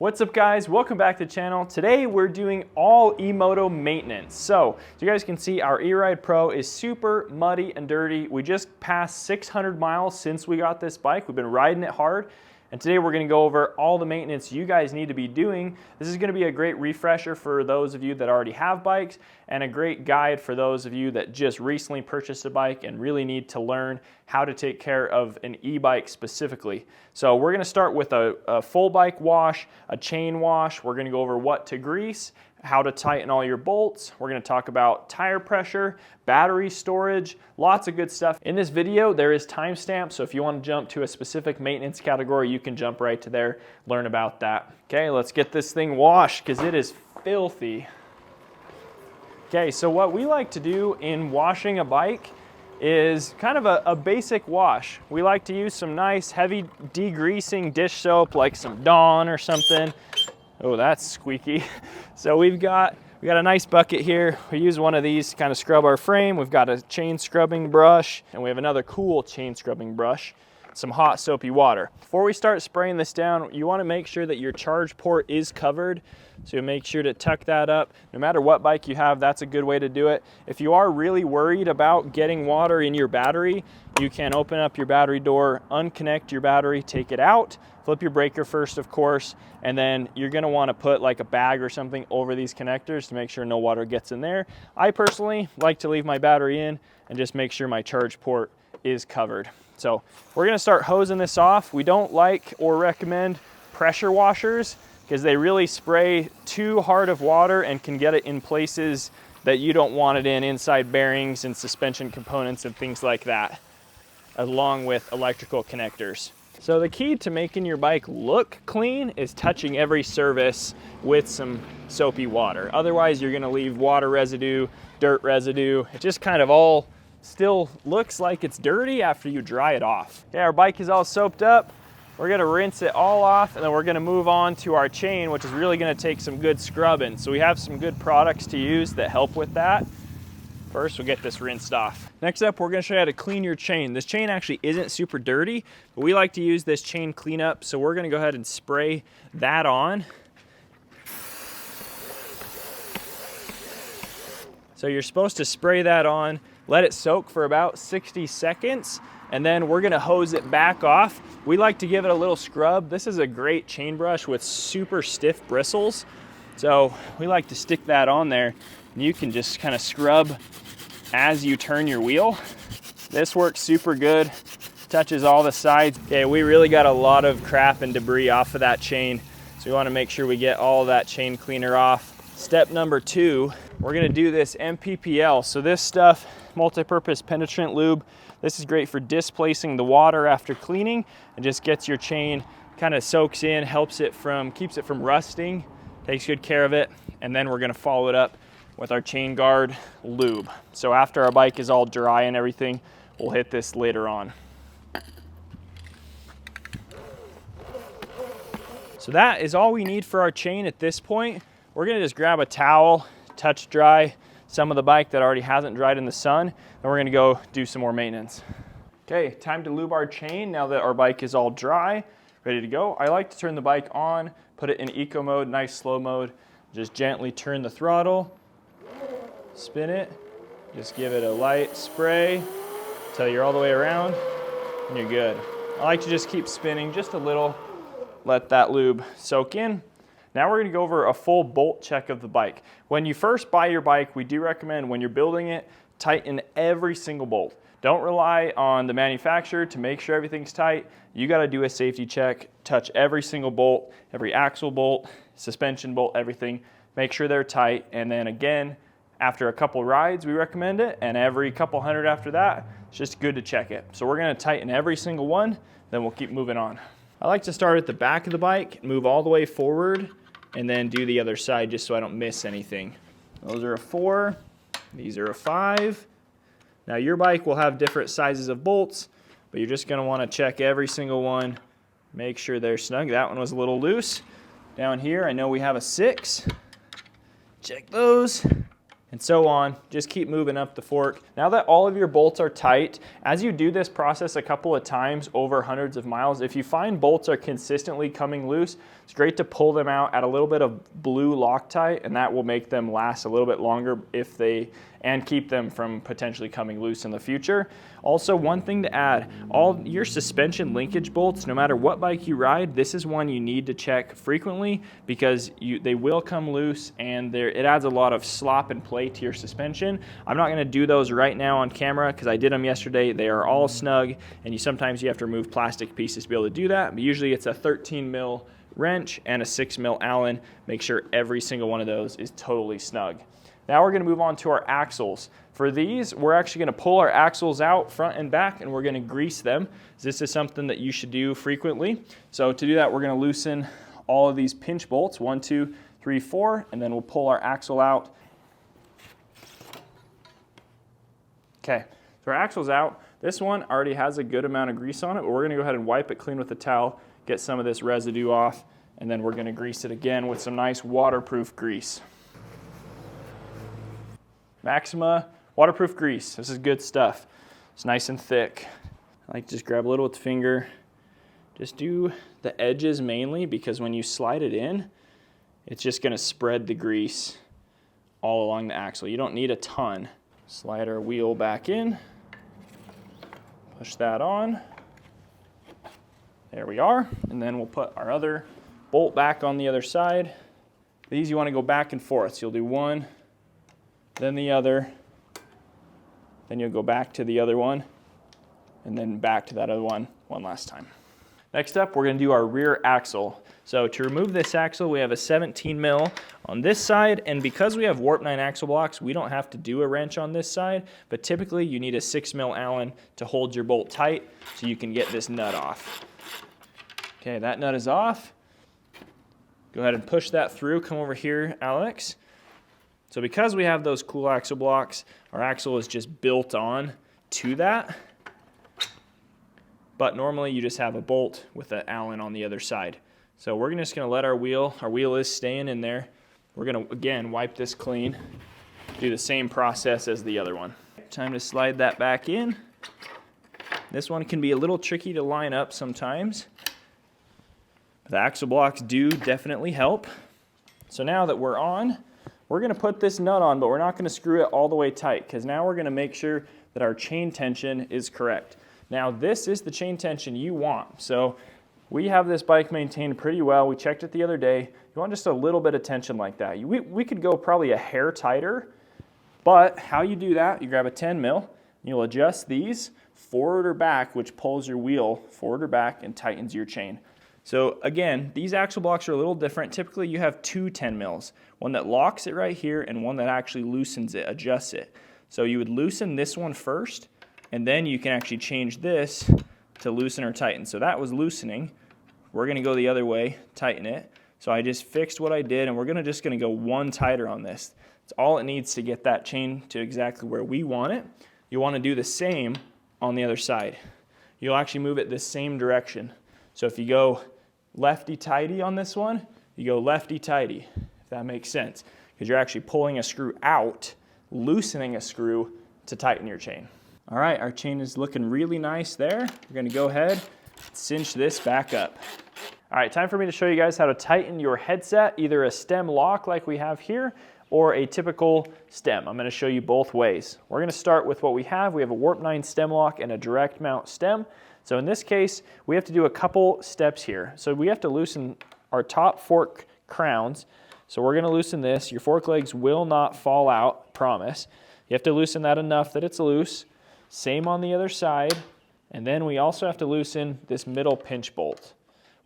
What's up guys, welcome back to the channel. Today we're doing all E-Moto maintenance. So as you guys can see, our E-Ride Pro is super muddy and dirty. We just passed 600 miles since we got this bike. We've been riding it hard. And today we're gonna go over all the maintenance you guys need to be doing. This is gonna be a great refresher for those of you that already have bikes and a great guide for those of you that just recently purchased a bike and really need to learn how to take care of an e-bike specifically. So we're gonna start with a full bike wash, a chain wash. We're gonna go over what to grease, how to tighten all your bolts. We're gonna talk about tire pressure, battery storage, lots of good stuff. In this video, there is timestamps, so if you want to jump to a specific maintenance category, you can jump right to there, learn about that. Okay, let's get this thing washed because it is filthy. Okay, so what we like to do in washing a bike is kind of a basic wash. We like to use some nice heavy degreasing dish soap like some Dawn or something. Oh, that's squeaky. So we got a nice bucket here. We use one of these to kind of scrub our frame. We've got a chain scrubbing brush, and we have another cool chain scrubbing brush, some hot soapy water. Before we start spraying this down, you want to make sure that your charge port is covered. So make sure to tuck that up. No matter what bike you have, that's a good way to do it. If you are really worried about getting water in your battery, you can open up your battery door, unconnect your battery, take it out, flip your breaker first, of course, and then you're gonna wanna put like a bag or something over these connectors to make sure no water gets in there. I personally like to leave my battery in and just make sure my charge port is covered. So we're gonna start hosing this off. We don't like or recommend pressure washers because they really spray too hard of water and can get it in places that you don't want it in, inside bearings and suspension components and things like that, along with electrical connectors. So the key to making your bike look clean is touching every surface with some soapy water. Otherwise, you're gonna leave water residue, dirt residue. It just kind of all still looks like it's dirty after you dry it off. Okay, our bike is all soaped up. We're gonna rinse it all off, and then we're gonna move on to our chain, which is really gonna take some good scrubbing. So we have some good products to use that help with that. First, we'll get this rinsed off. Next up, we're gonna show you how to clean your chain. This chain actually isn't super dirty, but we like to use this chain cleanup, so we're gonna go ahead and spray that on. So you're supposed to spray that on, let it soak for about 60 seconds, and then we're gonna hose it back off. We like to give it a little scrub. This is a great chain brush with super stiff bristles. So we like to stick that on there, and you can just kind of scrub as you turn your wheel. This works super good, touches all the sides. Okay, we really got a lot of crap and debris off of that chain, so we wanna make sure we get all that chain cleaner off. Step number 2, we're gonna do this MPPL. So this stuff, multi-purpose penetrant lube, this is great for displacing the water after cleaning and just gets your chain, kind of soaks in, keeps it from rusting, takes good care of it. And then we're gonna follow it up with our chain guard lube. So after our bike is all dry and everything, we'll hit this later on. So that is all we need for our chain at this point. We're gonna just grab a towel, touch dry some of the bike that already hasn't dried in the sun, and we're gonna go do some more maintenance. Okay, time to lube our chain now that our bike is all dry, ready to go. I like to turn the bike on, put it in eco mode, nice slow mode, just gently turn the throttle, spin it, just give it a light spray until you're all the way around, and you're good. I like to just keep spinning just a little, let that lube soak in. Now we're gonna go over a full bolt check of the bike. When you first buy your bike, we do recommend when you're building it, tighten every single bolt. Don't rely on the manufacturer to make sure everything's tight. You gotta do a safety check, touch every single bolt, every axle bolt, suspension bolt, everything. Make sure they're tight, and then again, after a couple rides, we recommend it, and every couple hundred after that, it's just good to check it. So we're gonna tighten every single one, then we'll keep moving on. I like to start at the back of the bike, move all the way forward, and then do the other side just so I don't miss anything. Those are a 4, these are a 5. Now your bike will have different sizes of bolts, but you're just gonna wanna check every single one, make sure they're snug. That one was a little loose. Down here, I know we have a 6. Check those. and so on. Just keep moving up the fork. Now that all of your bolts are tight, as you do this process a couple of times over hundreds of miles, if you find bolts are consistently coming loose, it's great to pull them out, add a little bit of blue Loctite, and that will make them last a little bit longer and keep them from potentially coming loose in the future. Also, one thing to add, all your suspension linkage bolts, no matter what bike you ride, this is one you need to check frequently because they will come loose, and it adds a lot of slop and play to your suspension. I'm not gonna do those right now on camera because I did them yesterday. They are all snug, and sometimes you have to remove plastic pieces to be able to do that, but usually it's a 13 mil wrench and a 6 mil Allen. Make sure every single one of those is totally snug. Now we're going to move on to our axles. For these, we're actually going to pull our axles out front and back, and we're going to grease them. This is something that you should do frequently. So to do that, we're going to loosen all of these pinch bolts, 1, 2, 3, 4, and then we'll pull our axle out. Okay, so our axle's out. This one already has a good amount of grease on it, but we're going to go ahead and wipe it clean with a towel, get some of this residue off, and then we're going to grease it again with some nice waterproof grease. Maxima waterproof grease. This is good stuff. It's nice and thick. I like to just grab a little with the finger. Just do the edges mainly because when you slide it in, it's just going to spread the grease all along the axle. You don't need a ton. Slide our wheel back in. Push that on. There we are. And then we'll put our other bolt back on the other side. These you want to go back and forth. So you'll do one, then the other, then you'll go back to the other one, and then back to that other one last time. Next up, we're going to do our rear axle. So to remove this axle, we have a 17 mil on this side, and because we have Warp 9 axle blocks, we don't have to do a wrench on this side, but typically you need a 6 mil Allen to hold your bolt tight so you can get this nut off. Okay, that nut is off. Go ahead and push that through. Come over here, Alex. So because we have those cool axle blocks, our axle is just built on to that. But normally you just have a bolt with an Allen on the other side. So we're just gonna let our wheel is staying in there. We're gonna, again, wipe this clean, do the same process as the other one. Time to slide that back in. This one can be a little tricky to line up sometimes. The axle blocks do definitely help. So now that we're on, we're going to put this nut on, but we're not going to screw it all the way tight because now we're going to make sure that our chain tension is correct. Now this is the chain tension you want. So we have this bike maintained pretty well. We checked it the other day. You want just a little bit of tension like that. We could go probably a hair tighter, but how you do that, you grab a 10 mil, you'll adjust these forward or back, which pulls your wheel forward or back and tightens your chain. So again, these axle blocks are a little different. Typically you have two 10 mils, one that locks it right here and one that actually loosens it, adjusts it. So you would loosen this one first, and then you can actually change this to loosen or tighten. So that was loosening. We're gonna go the other way, tighten it. So I just fixed what I did, and we're just gonna go one tighter on this. It's all it needs to get that chain to exactly where we want it. You wanna do the same on the other side. You'll actually move it the same direction. So if you go lefty-tighty on this one, you go lefty-tighty, if that makes sense, because you're actually pulling a screw out, loosening a screw to tighten your chain. All right, our chain is looking really nice there. We're gonna go ahead and cinch this back up. All right, time for me to show you guys how to tighten your headset, either a stem lock like we have here, or a typical stem. I'm gonna show you both ways. We're gonna start with what we have. We have a Warp 9 stem lock and a direct mount stem. So in this case, we have to do a couple steps here. So we have to loosen our top fork crowns. So we're gonna loosen this. Your fork legs will not fall out, promise. You have to loosen that enough that it's loose. Same on the other side. And then we also have to loosen this middle pinch bolt.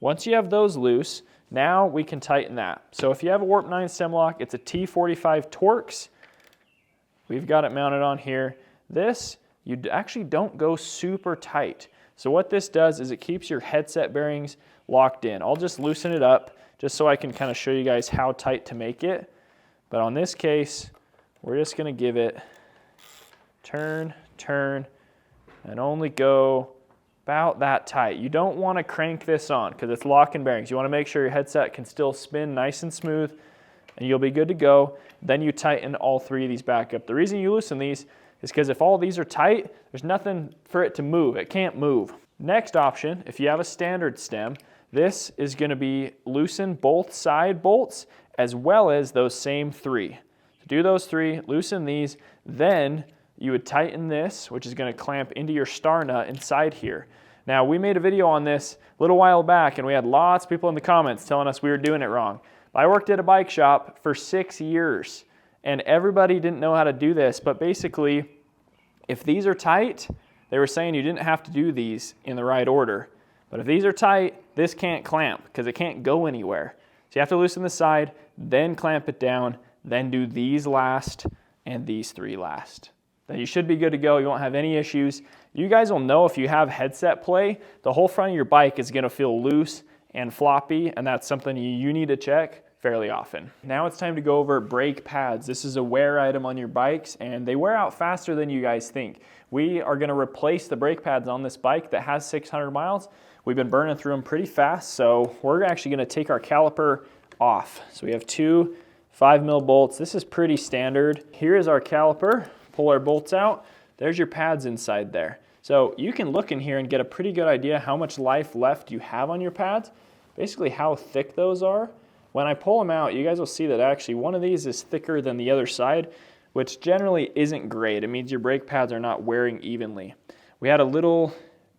Once you have those loose, now we can tighten that. So if you have a Warp 9 stem lock, it's a T45 Torx. We've got it mounted on here. This, you actually don't go super tight. So what this does is it keeps your headset bearings locked in. I'll just loosen it up just so I can kind of show you guys how tight to make it. But on this case, we're just gonna give it turn, turn, and only go about that tight. You don't wanna crank this on because it's locking bearings. You wanna make sure your headset can still spin nice and smooth and you'll be good to go. Then you tighten all 3 of these back up. The reason you loosen these is because if all these are tight, there's nothing for it to move. It can't move. Next option, if you have a standard stem, this is going to be loosen both side bolts as well as those same 3. Do those 3, loosen these, then you would tighten this, which is going to clamp into your star nut inside here. Now, we made a video on this a little while back, and we had lots of people in the comments telling us we were doing it wrong. I worked at a bike shop for 6 years, and everybody didn't know how to do this, but basically, if these are tight, they were saying you didn't have to do these in the right order. But if these are tight, this can't clamp because it can't go anywhere. So you have to loosen the side, then clamp it down, then do these last and these 3 last. Then you should be good to go. You won't have any issues. You guys will know if you have headset play, the whole front of your bike is going to feel loose and floppy, and that's something you need to check fairly often. Now it's time to go over brake pads. This is a wear item on your bikes, and they wear out faster than you guys think. We are going to replace the brake pads on this bike that has 600 miles. We've been burning through them pretty fast, so we're actually going to take our caliper off. So we have 2 5mm bolts. This is pretty standard. Here is our caliper. Pull our bolts out. There's your pads inside there. So you can look in here and get a pretty good idea how much life left you have on your pads, basically how thick those are. When I pull them out, you guys will see that actually one of these is thicker than the other side, which generally isn't great. It means your brake pads are not wearing evenly. We had a little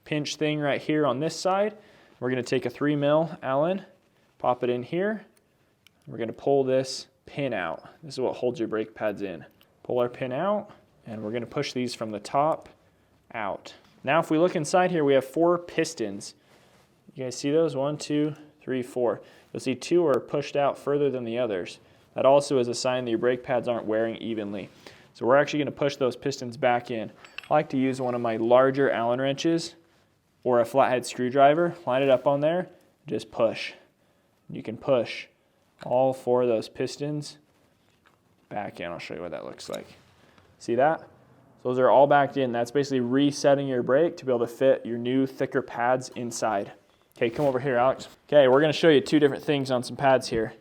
pinch thing right here on this side. We're going to take a 3mm Allen, pop it in here. We're going to pull this pin out. This is what holds your brake pads in. Pull our pin out, and we're going to push these from the top out. Now if we look inside here, we have 4 pistons. You guys see those? 1, 2, 3, 4. You'll see 2 are pushed out further than the others. That also is a sign that your brake pads aren't wearing evenly. So we're actually going to push those pistons back in. I like to use one of my larger Allen wrenches or a flathead screwdriver, line it up on there, just push. You can push all 4 of those pistons back in. I'll show you what that looks like. See that? Those are all backed in. That's basically resetting your brake to be able to fit your new thicker pads inside. Okay, come over here, Alex. Okay, we're going to show you 2 different things on some pads here.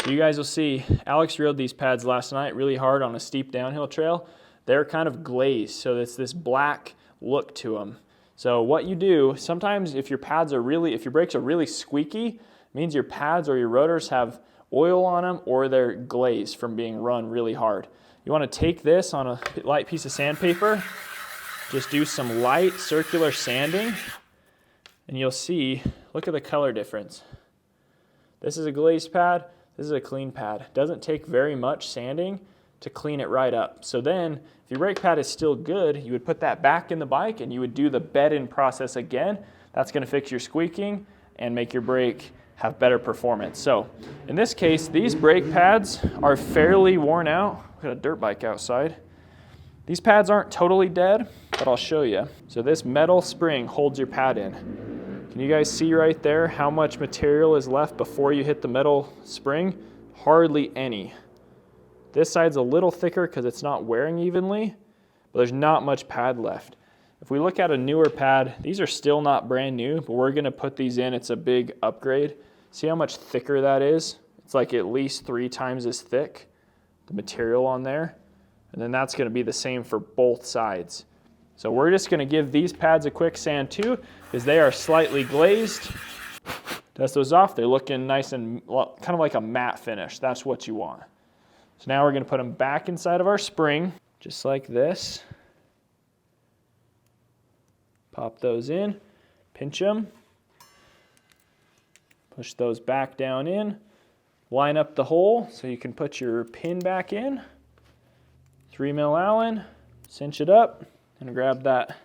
You guys will see, Alex rode these pads last night really hard on a steep downhill trail. They're kind of glazed, so it's this black look to them. So what you do, sometimes if your brakes are really squeaky, it means your pads or your rotors have oil on them or they're glazed from being run really hard. You want to take this on a light piece of sandpaper, just do some light circular sanding, and you'll see, look at the color difference. This is a glazed pad, this is a clean pad. It doesn't take very much sanding to clean it right up. So then, if your brake pad is still good, you would put that back in the bike and you would do the bed-in process again. That's going to fix your squeaking and make your brake have better performance. So in this case, these brake pads are fairly worn out. We've got a dirt bike outside. These pads aren't totally dead, but I'll show you. So this metal spring holds your pad in. Can you guys see right there how much material is left before you hit the metal spring? Hardly any. This side's a little thicker because it's not wearing evenly, but there's not much pad left. If we look at a newer pad, these are still not brand new, but we're going to put these in. It's a big upgrade. See how much thicker that is? It's like at least 3 times as thick, the material on there. And then that's going to be the same for both sides. So we're just going to give these pads a quick sand too, because they are slightly glazed. Dust those off. They're looking nice and kind of like a matte finish. That's what you want. So now we're going to put them back inside of our spring, just like this. Pop those in, pinch them, push those back down in, line up the hole so you can put your pin back in, 3mm Allen, cinch it up, and grab that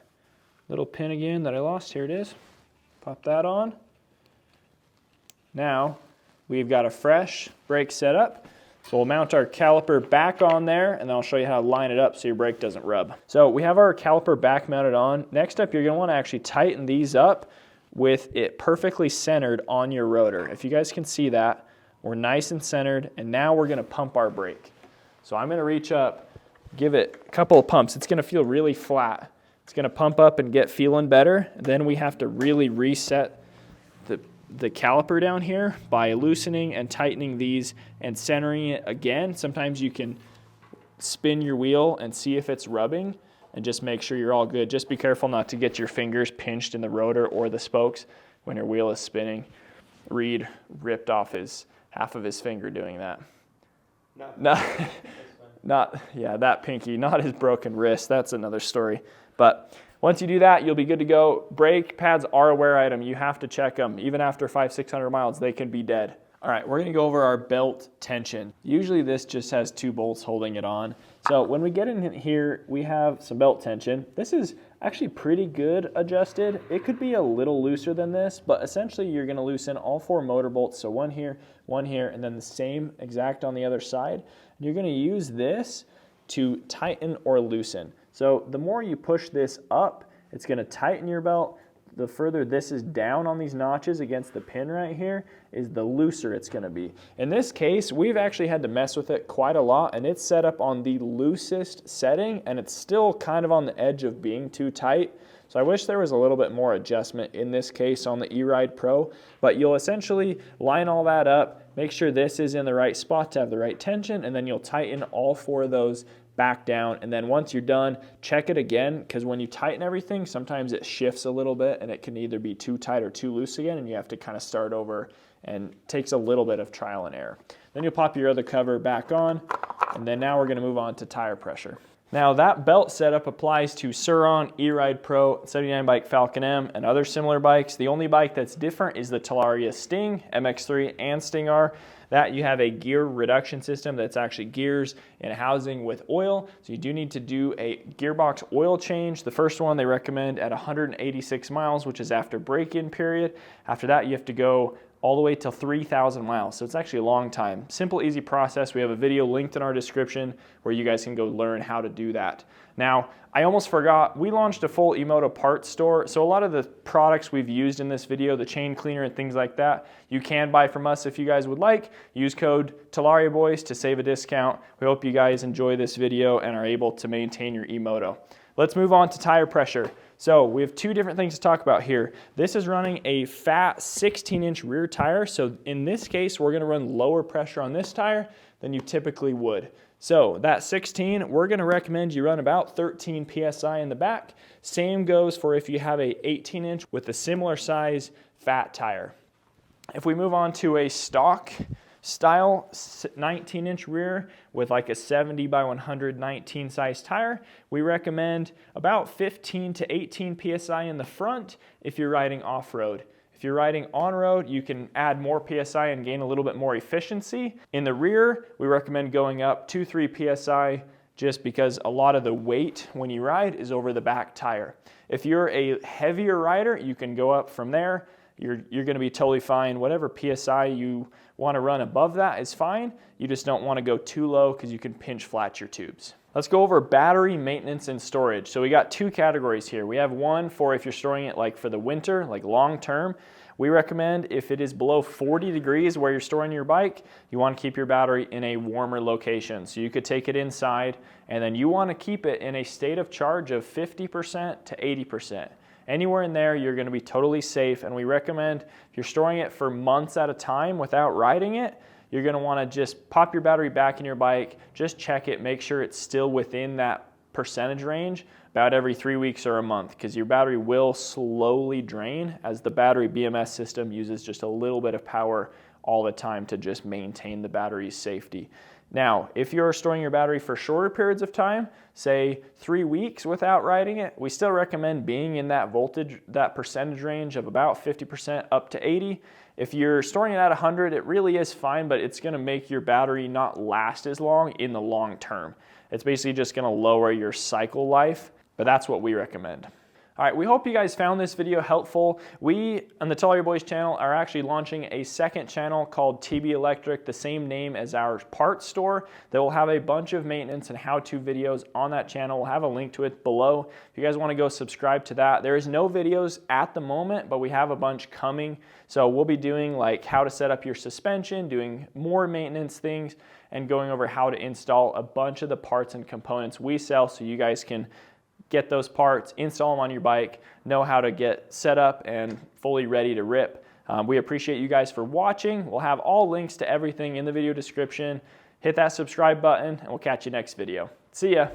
little pin again that I lost. Here it is. Pop that on. Now we've got a fresh brake set up. So we'll mount our caliper back on there, and then I'll show you how to line it up so your brake doesn't rub. So we have our caliper back mounted on. Next up, you're going to want to actually tighten these up with it perfectly centered on your rotor. If you guys can see that, we're nice and centered, and now we're going to pump our brake. So I'm going to reach up, give it a couple of pumps. It's going to feel really flat. It's going to pump up and get feeling better. And then we have to really reset the the caliper down here by loosening and tightening these and centering it again. Sometimes you can spin your wheel and see if it's rubbing and just make sure you're all good. Just be careful not to get your fingers pinched in the rotor or the spokes when your wheel is spinning. Reed ripped off half of his finger doing that. Yeah, that pinky, not his broken wrist. That's another story. But once you do that, you'll be good to go. Brake pads are a wear item. You have to check them. Even after 500-600 miles, they can be dead. All right, we're gonna go over our belt tension. Usually this just has 2 bolts holding it on. So when we get in here, we have some belt tension. This is actually pretty good adjusted. It could be a little looser than this, but essentially you're gonna loosen all 4 motor bolts. So one here, and then the same exact on the other side. And you're gonna use this to tighten or loosen. So the more you push this up, it's gonna tighten your belt. The further this is down on these notches against the pin right here is the looser it's gonna be. In this case, we've actually had to mess with it quite a lot, and it's set up on the loosest setting, and it's still kind of on the edge of being too tight. So I wish there was a little bit more adjustment in this case on the E-Ride Pro, but you'll essentially line all that up, make sure this is in the right spot to have the right tension, and then you'll tighten all 4 of those back down. And then once you're done, check it again, because when you tighten everything, sometimes it shifts a little bit and it can either be too tight or too loose again, and you have to kind of start over, and it takes a little bit of trial and error. Then you'll pop your other cover back on, and then now we're going to move on to tire pressure. Now that belt setup applies to Surron, E-Ride Pro, 79 bike Falcon M, and other similar bikes. The only bike that's different is the TalariaSting, MX3, and StingR. That you have a gear reduction system that's actually gears and housing with oil. So you do need to do a Gearbox Oil Change. The first one they recommend at 186 miles, which is after break-in period. After that, you have to go all the way till 3,000 miles. So it's actually a long time. Simple, easy process. We have a video linked in our description where you guys can go learn how to do that. Now, I almost forgot, we launched a full Emoto parts store. So a lot of the products we've used in this video, the chain cleaner and things like that, you can buy from us if you guys would like. Use code TalariaBoys to save a discount. We hope you guys enjoy this video and are able to maintain your Emoto. Let's move on to tire pressure. So we have 2 different things to talk about here. This is running a fat 16-inch rear tire. So in this case, we're gonna run lower pressure on this tire than you typically would. So that 16, we're gonna recommend you run about 13 PSI in the back. Same goes for if you have a 18-inch with a similar size fat tire. If we move on to a stock style 19-inch rear with like a 70 by 119 size tire, we recommend about 15 to 18 PSI in the front if you're riding off-road. If you're riding on-road, you can add more PSI and gain a little bit more efficiency. In the rear, we recommend going up 2-3 PSI just because a lot of the weight when you ride is over the back tire. If you're a heavier rider, you can go up from there. You're going to be totally fine. Whatever PSI you want to run above that is fine. You just don't want to go too low because you can pinch flat your tubes. Let's go over battery maintenance and storage. So we got 2 categories here. We have one for if you're storing it like for the winter, like long term. We recommend if it is below 40 degrees where you're storing your bike, you want to keep your battery in a warmer location. So you could take it inside, and then you want to keep it in a state of charge of 50% to 80%. Anywhere in there, you're going to be totally safe, and we recommend if you're storing it for months at a time without riding it, you're going to want to just pop your battery back in your bike, just check it, make sure it's still within that percentage range about every 3 weeks or a month, because your battery will slowly drain as the battery BMS system uses just a little bit of power all the time to just maintain the battery's safety. Now, if you're storing your battery for shorter periods of time, say 3 weeks without riding it, we still recommend being in that voltage, that percentage range of about 50% up to 80. If you're storing it at 100, it really is fine, but it's gonna make your battery not last as long in the long term. It's basically just gonna lower your cycle life, but that's what we recommend. All right, we hope you guys found this video helpful. We, on the Talaria Boys channel, are actually launching a second channel called TB Electric, the same name as our parts store, that will have a bunch of maintenance and how-to videos on that channel. We'll have a link to it below. If you guys wanna go subscribe to that. There is no videos at the moment, but we have a bunch coming. So we'll be doing like how to set up your suspension, doing more maintenance things, and going over how to install a bunch of the parts and components we sell so you guys can get those parts, install them on your bike, know how to get set up and fully ready to rip. We appreciate you guys for watching. We'll have all links to everything in the video description. Hit that subscribe button, and we'll catch you next video. See ya.